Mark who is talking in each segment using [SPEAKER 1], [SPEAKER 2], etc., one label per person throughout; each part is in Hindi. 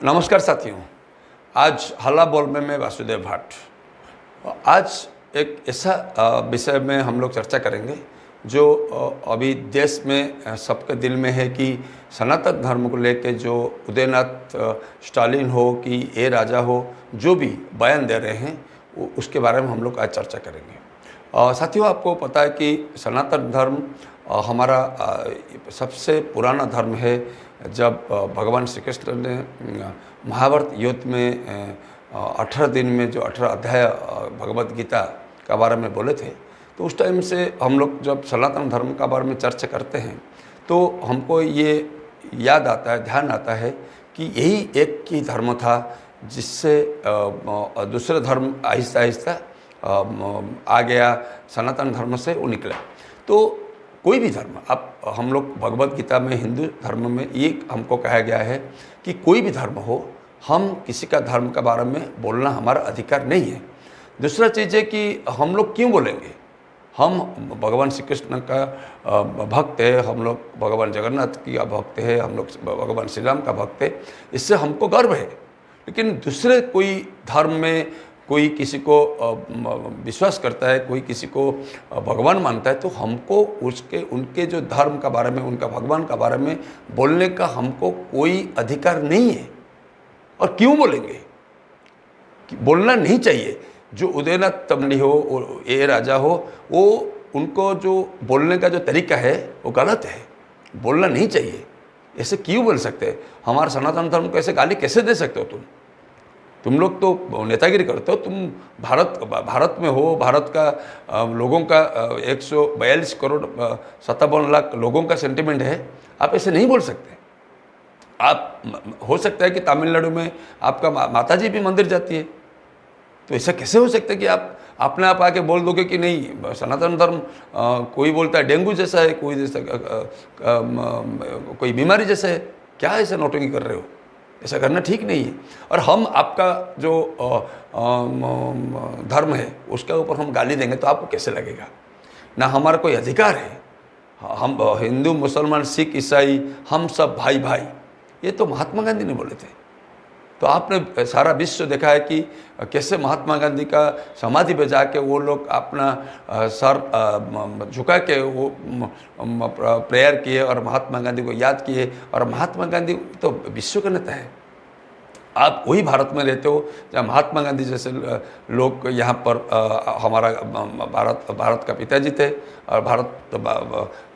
[SPEAKER 1] नमस्कार साथियों, आज हल्ला बोल में मैं वासुदेव भाट। आज एक ऐसा विषय में हम लोग चर्चा करेंगे जो अभी देश में सबके दिल में है कि सनातन धर्म को लेके जो उदयनाथ स्टालिन हो कि ए राजा हो, जो भी बयान दे रहे हैं उसके बारे में हम लोग आज चर्चा करेंगे। साथियों, आपको पता है कि सनातन धर्म हमारा सबसे पुराना धर्म है। जब भगवान श्री कृष्ण ने महाभारत युद्ध में 18 दिन में जो 18 अध्याय भगवत गीता का बारे में बोले थे, तो उस टाइम से हम लोग जब सनातन धर्म का बारे में चर्चा करते हैं तो हमको ये याद आता है, ध्यान आता है कि यही एक ही धर्म था जिससे दूसरे धर्म आहिस्ता आहिस्ता आ गया, सनातन धर्म से वो निकला। तो कोई भी धर्म, अब हम लोग भगवत गीता में हिंदू धर्म में ये हमको कहा गया है कि कोई भी धर्म हो, हम किसी का धर्म के बारे में बोलना हमारा अधिकार नहीं है। दूसरा चीज़ है कि हम लोग क्यों बोलेंगे? हम भगवान श्री कृष्ण का भक्त है, हम लोग भगवान जगन्नाथ की भक्त है, हम लोग भगवान श्री राम का भक्त है, इससे हमको गर्व है। लेकिन दूसरे कोई धर्म में कोई किसी को विश्वास करता है, कोई किसी को भगवान मानता है, तो हमको उनके जो धर्म का बारे में, उनका भगवान का बारे में बोलने का हमको कोई अधिकार नहीं है। और क्यों बोलेंगे? बोलना नहीं चाहिए। जो उदयनाथ तमनी हो, ए राजा हो, वो उनको जो बोलने का जो तरीका है वो गलत है, बोलना नहीं चाहिए। ऐसे क्यों बोल सकते हैं? हमारे सनातन धर्म को ऐसे गाली कैसे दे सकते हो तुम लोग तो नेतागिरी करते हो। तुम भारत में हो, भारत का लोगों का 142 करोड़ 57 लाख लोगों का सेंटिमेंट है, आप ऐसे नहीं बोल सकते। आप हो सकता है कि तमिलनाडु में आपका माताजी भी मंदिर जाती है, तो ऐसा कैसे हो सकता है कि आप अपने आप आके बोल दोगे कि नहीं सनातन धर्म कोई बोलता है डेंगू जैसा है, कोई जैसा कोई बीमारी जैसा है। क्या ऐसा नोटिंग कर रहे हो? ऐसा करना ठीक नहीं है। और हम आपका जो धर्म है उसके ऊपर हम गाली देंगे तो आपको कैसे लगेगा? ना हमारा कोई अधिकार है। हम हिंदू, मुसलमान, सिख, ईसाई, हम सब भाई भाई, ये तो महात्मा गांधी ने बोले थे। तो आपने सारा विश्व देखा है कि कैसे महात्मा गांधी का समाधि पे जाके वो लोग अपना सर झुका के वो प्रेयर किए और महात्मा गांधी को याद किए। और महात्मा गांधी तो विश्व का नेता है। आप वही भारत में रहते हो जहाँ महात्मा गांधी जैसे लोग यहाँ पर हमारा भारत का पिताजी थे, और भारत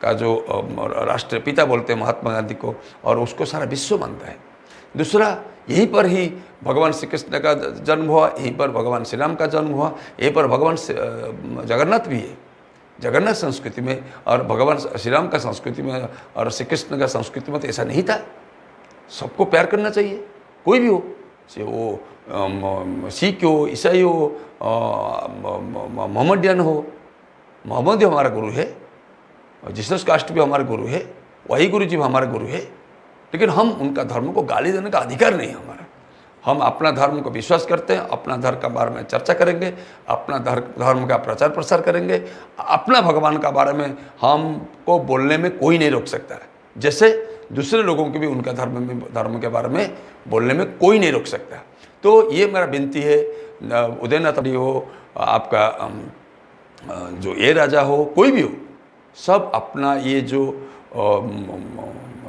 [SPEAKER 1] का जो राष्ट्रीय पिता बोलते हैं महात्मा गांधी को, और उसको सारा विश्व मानता है। दूसरा, यहीं पर ही भगवान श्री कृष्ण का जन्म हुआ, यहीं पर भगवान श्री राम का जन्म हुआ, यहीं पर भगवान जगन्नाथ भी है। जगन्नाथ संस्कृति में और भगवान श्री राम का संस्कृति में और श्री कृष्ण का संस्कृति में तो ऐसा नहीं था। सबको प्यार करना चाहिए, कोई भी हो, चाहे वो सिख हो, ईसाई हो, मोहम्मदियन हो। मोहम्मद हमारा गुरु है, जीसस कास्ट भी हमारे गुरु है, वही गुरु जी हमारे गुरु है। लेकिन हम उनका धर्म को गाली देने का अधिकार नहीं है हमारा। हम अपना धर्म को विश्वास करते हैं, अपना धर्म का बारे में चर्चा करेंगे, अपना धर्म का प्रचार प्रसार करेंगे। अपना भगवान का बारे में हमको बोलने में कोई नहीं रोक सकता है, जैसे दूसरे लोगों के भी उनका धर्म के बारे में बोलने में कोई नहीं रोक सकता। तो ये मेरा विनती है, उदयनाथ हो, आपका जो ए राजा हो, कोई भी हो, सब अपना ये जो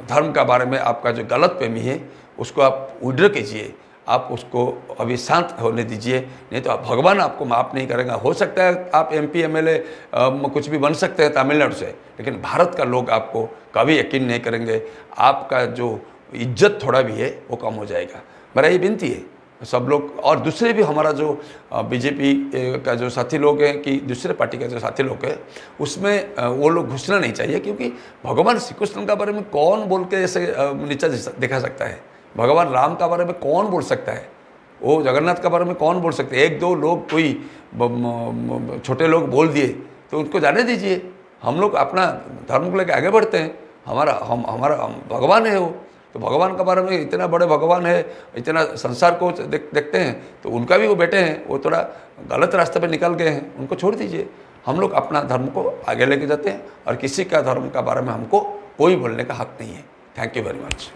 [SPEAKER 1] धर्म का बारे में आपका जो गलत फहमी है उसको आप विड्रॉ कीजिए, आप उसको अभी शांत होने दीजिए, नहीं तो भगवान आपको माफ़ नहीं करेगा। हो सकता है आप MP MLA कुछ भी बन सकते हैं तमिलनाडु से, लेकिन भारत का लोग आपको कभी यकीन नहीं करेंगे। आपका जो इज्जत थोड़ा भी है वो कम हो जाएगा। मेरा ये विनती है सब लोग, और दूसरे भी हमारा जो BJP का जो साथी लोग हैं कि दूसरे पार्टी का जो साथी लोग हैं, उसमें वो लोग घुसना नहीं चाहिए। क्योंकि भगवान श्री कृष्ण का बारे में कौन बोल के ऐसे नीचा दिखा सकता है? भगवान राम का बारे में कौन बोल सकता है? वो जगन्नाथ का बारे में कौन बोल सकते हैं? एक दो लोग, कोई छोटे लोग बोल दिए तो उनको जाने दीजिए। हम लोग अपना धर्म को लेकर आगे बढ़ते हैं। हमारा भगवान है वो, तो भगवान के बारे में इतना बड़े भगवान है, इतना संसार को देखते हैं, तो उनका भी वो बेटे हैं, वो थोड़ा गलत रास्ते पे निकल गए हैं, उनको छोड़ दीजिए। हम लोग अपना धर्म को आगे लेके जाते हैं और किसी का धर्म का बारे में हमको कोई बोलने का हक नहीं है। Thank you very much.